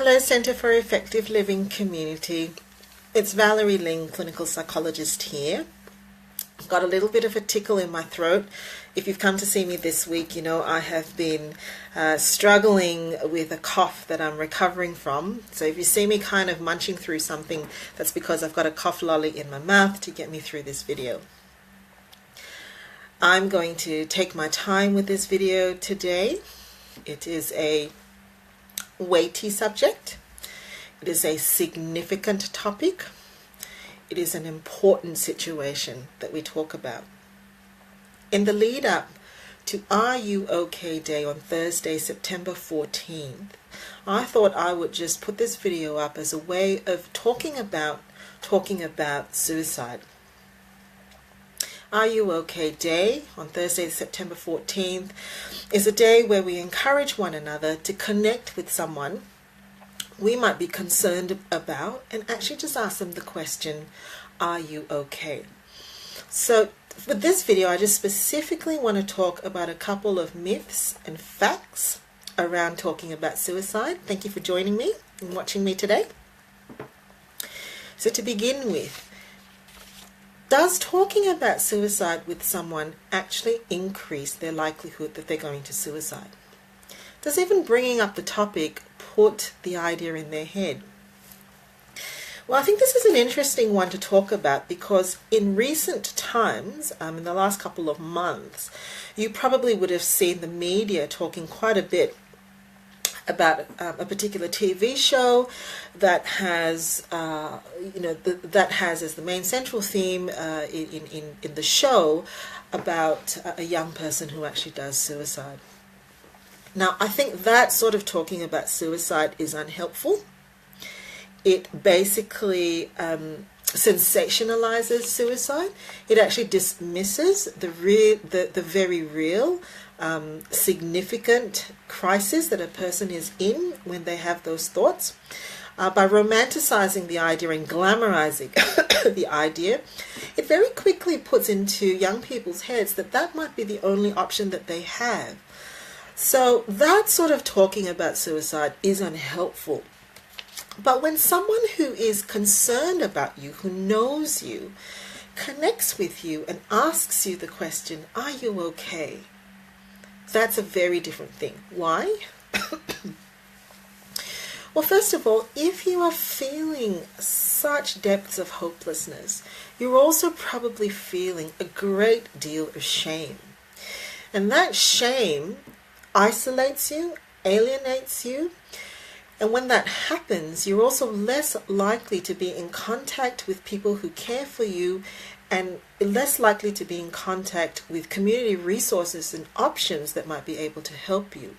Hello, Centre for Effective Living community. It's Valerie Ling, clinical psychologist here. I've got a little bit of a tickle in my throat. If you've come to see me this week, you know I have been struggling with a cough that I'm recovering from. So if you see me kind of munching through something, that's because I've got a cough lolly in my mouth to get me through this video. I'm going to take my time with this video today. It is a weighty subject. It is a significant topic. It is an important situation that we talk about. In the lead up to RUOK Day on Thursday, September 14th, I thought I would just put this video up as a way of talking about suicide. RUOK Day on Thursday, September 14th is a day where we encourage one another to connect with someone we might be concerned about and actually just ask them the question, are you okay? So for this video, I just specifically want to talk about a couple of myths and facts around talking about suicide. Thank you for joining me and watching me today. So to begin with, does talking about suicide with someone actually increase their likelihood that they're going to suicide? Does even bringing up the topic put the idea in their head? Well, I think this is an interesting one to talk about because in recent times, in the last couple of months, you probably would have seen the media talking quite a bit about a particular TV show that has, that has as the main central theme in the show about a young person who actually does suicide. Now, I think that sort of talking about suicide is unhelpful. It basically sensationalizes suicide. It actually dismisses the very real, significant crisis that a person is in when they have those thoughts. By romanticizing the idea and glamorizing the idea, it very quickly puts into young people's heads that that might be the only option that they have. So that sort of talking about suicide is unhelpful. But when someone who is concerned about you, who knows you, connects with you and asks you the question, are you okay? That's a very different thing. Why? Well, first of all, if you are feeling such depths of hopelessness, you're also probably feeling a great deal of shame. And that shame isolates you, alienates you. And when that happens, you're also less likely to be in contact with people who care for you and less likely to be in contact with community resources and options that might be able to help you.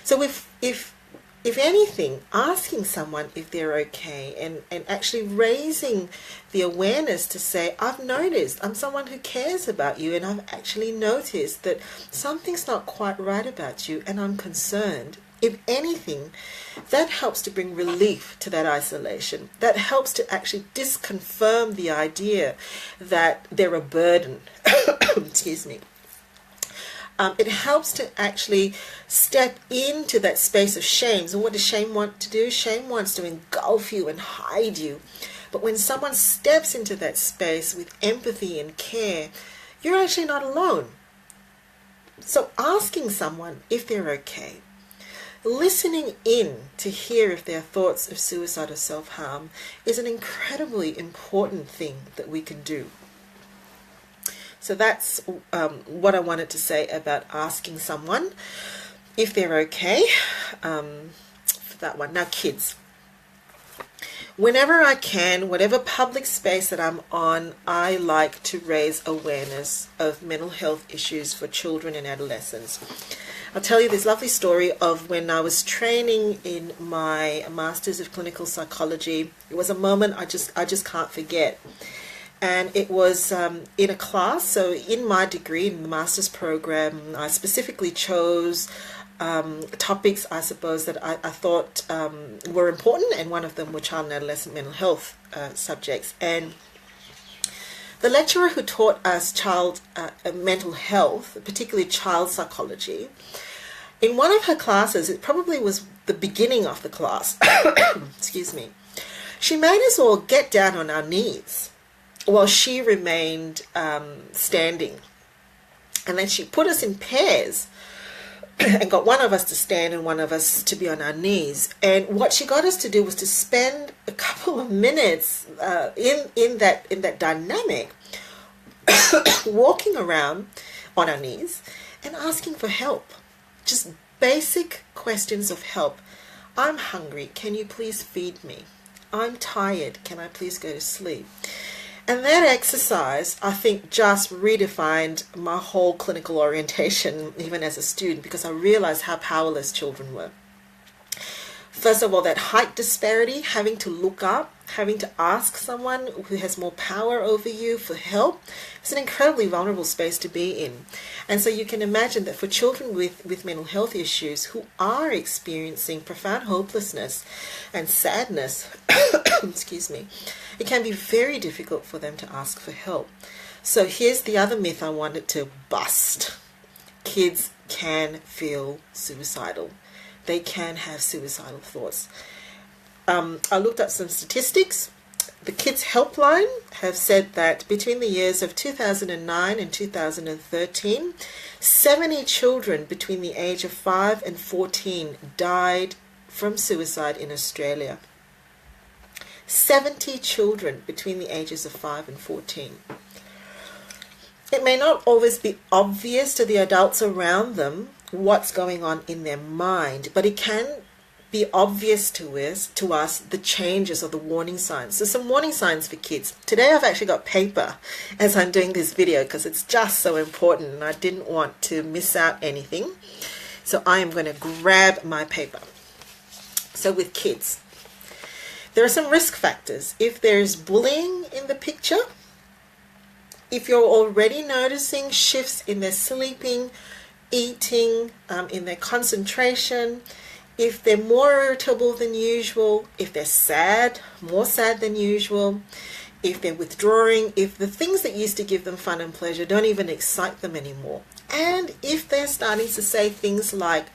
So if anything, asking someone if they're okay and actually raising the awareness to say, I've noticed, I'm someone who cares about you and I've actually noticed that something's not quite right about you and I'm concerned. If anything, that helps to bring relief to that isolation. That helps to actually disconfirm the idea that they're a burden. Excuse me. It helps to actually step into that space of shame. So what does shame want to do? Shame wants to engulf you and hide you. But when someone steps into that space with empathy and care, you're actually not alone. So asking someone if they're okay, listening in to hear if there are thoughts of suicide or self-harm is an incredibly important thing that we can do. So that's what I wanted to say about asking someone if they're okay for that one. Now, kids, whenever I can, whatever public space that I'm on, I like to raise awareness of mental health issues for children and adolescents. I'll tell you this lovely story of when I was training in my Masters of Clinical Psychology. It was a moment I just can't forget. And it was in a class. So in my degree, in the master's program, I specifically chose topics, I suppose, that I thought were important, and one of them were child and adolescent mental health subjects. And the lecturer who taught us mental health, particularly child psychology, in one of her classes, it probably was the beginning of the class, excuse me, she made us all get down on our knees while she remained standing. And then she put us in pairs and got one of us to stand and one of us to be on our knees. And what she got us to do was to spend a couple of minutes in that dynamic, walking around on our knees and asking for help. Just basic questions of help. I'm hungry. Can you please feed me? I'm tired. Can I please go to sleep? And that exercise, I think, just redefined my whole clinical orientation, even as a student, because I realized how powerless children were. First of all, that height disparity, having to look up, having to ask someone who has more power over you for help, it's an incredibly vulnerable space to be in. And so you can imagine that for children with mental health issues who are experiencing profound hopelessness and sadness, excuse me, it can be very difficult for them to ask for help. So here's the other myth I wanted to bust. Kids can feel suicidal. They can have suicidal thoughts. I looked up some statistics. The Kids Helpline have said that between the years of 2009 and 2013, 70 children between the age of 5 and 14 died from suicide in Australia. 70 children between the ages of 5 and 14. It may not always be obvious to the adults around them what's going on in their mind, but it can be obvious to us the changes or the warning signs. So some warning signs for kids. Today I've actually got paper as I'm doing this video because it's just so important and I didn't want to miss out anything. So I am going to grab my paper. So with kids, there are some risk factors. If there's bullying in the picture, if you're already noticing shifts in their sleeping, eating, in their concentration, if they're more irritable than usual, if they're sad, more sad than usual, if they're withdrawing, if the things that used to give them fun and pleasure don't even excite them anymore, and if they're starting to say things like,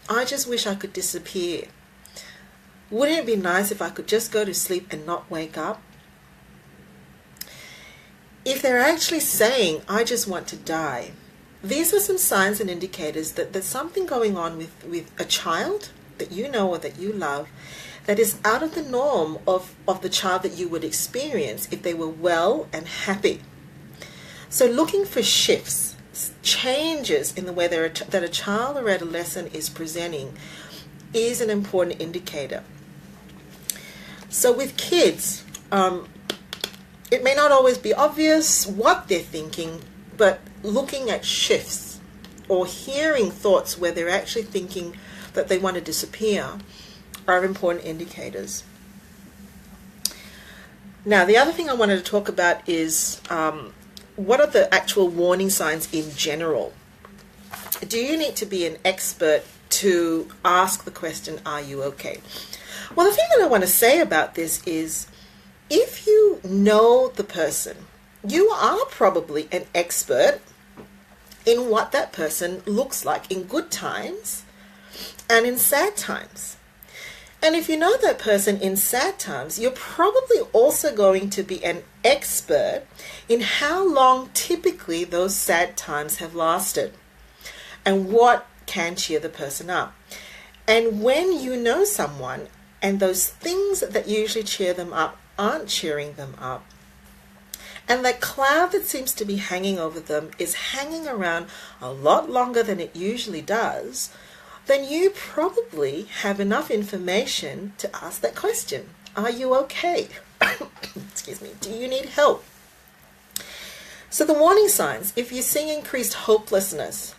I just wish I could disappear. Wouldn't it be nice if I could just go to sleep and not wake up? If they're actually saying, I just want to die, these are some signs and indicators that there's something going on with a child that you know or that you love that is out of the norm of the child that you would experience if they were well and happy. So looking for shifts, changes in the way that a child or adolescent is presenting is an important indicator. So with kids, it may not always be obvious what they're thinking, but looking at shifts or hearing thoughts where they're actually thinking that they want to disappear are important indicators. Now, the other thing I wanted to talk about is what are the actual warning signs in general? Do you need to be an expert to ask the question, are you okay? Well, the thing that I want to say about this is if you know the person, you are probably an expert in what that person looks like in good times and in sad times. And if you know that person in sad times, you're probably also going to be an expert in how long typically those sad times have lasted and what can cheer the person up. And when you know someone and those things that usually cheer them up aren't cheering them up, and that cloud that seems to be hanging over them is hanging around a lot longer than it usually does, then you probably have enough information to ask that question. Are you okay? Excuse me. Do you need help? So the warning signs, if you're seeing increased hopelessness,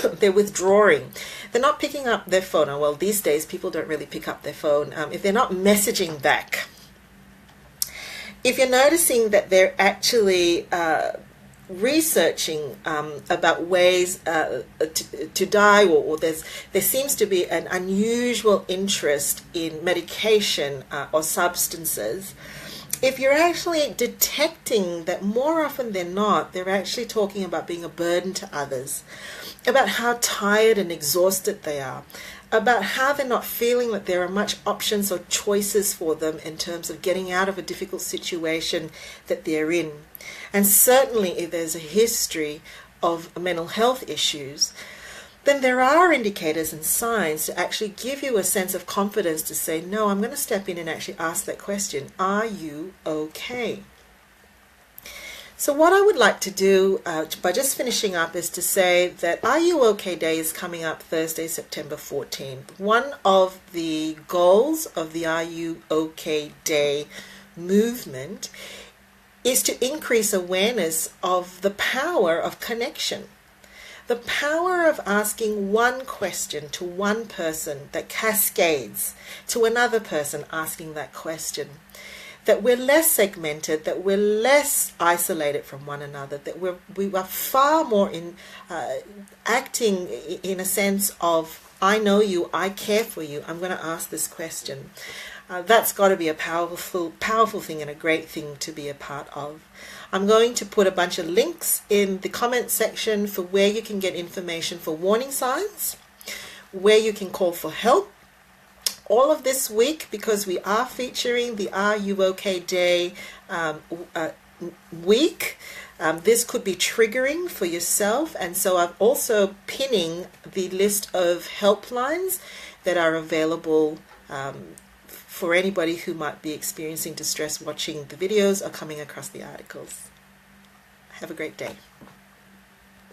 they're withdrawing, they're not picking up their phone. Well, these days people don't really pick up their phone. If they're not messaging back, if you're noticing that they're actually researching about ways to die, or there seems to be an unusual interest in medication or substances, if you're actually detecting that more often than not, they're actually talking about being a burden to others, about how tired and exhausted they are, about how they're not feeling that there are much options or choices for them in terms of getting out of a difficult situation that they're in. And certainly if there's a history of mental health issues, then there are indicators and signs to actually give you a sense of confidence to say, no, I'm going to step in and actually ask that question, are you okay? So what I would like to do by just finishing up is to say that Are You OK Day is coming up Thursday, September 14th. One of the goals of the Are You OK Day movement is to increase awareness of the power of connection. The power of asking one question to one person that cascades to another person asking that question. That we're less segmented, that we're less isolated from one another, that we are far more acting in a sense of, I know you, I care for you, I'm going to ask this question. That's got to be a powerful thing and a great thing to be a part of. I'm going to put a bunch of links in the comment section for where you can get information for warning signs, where you can call for help. All of this week, because we are featuring the Are You OK Day week, this could be triggering for yourself, and so I'm also pinning the list of helplines that are available for anybody who might be experiencing distress watching the videos or coming across the articles. Have a great day.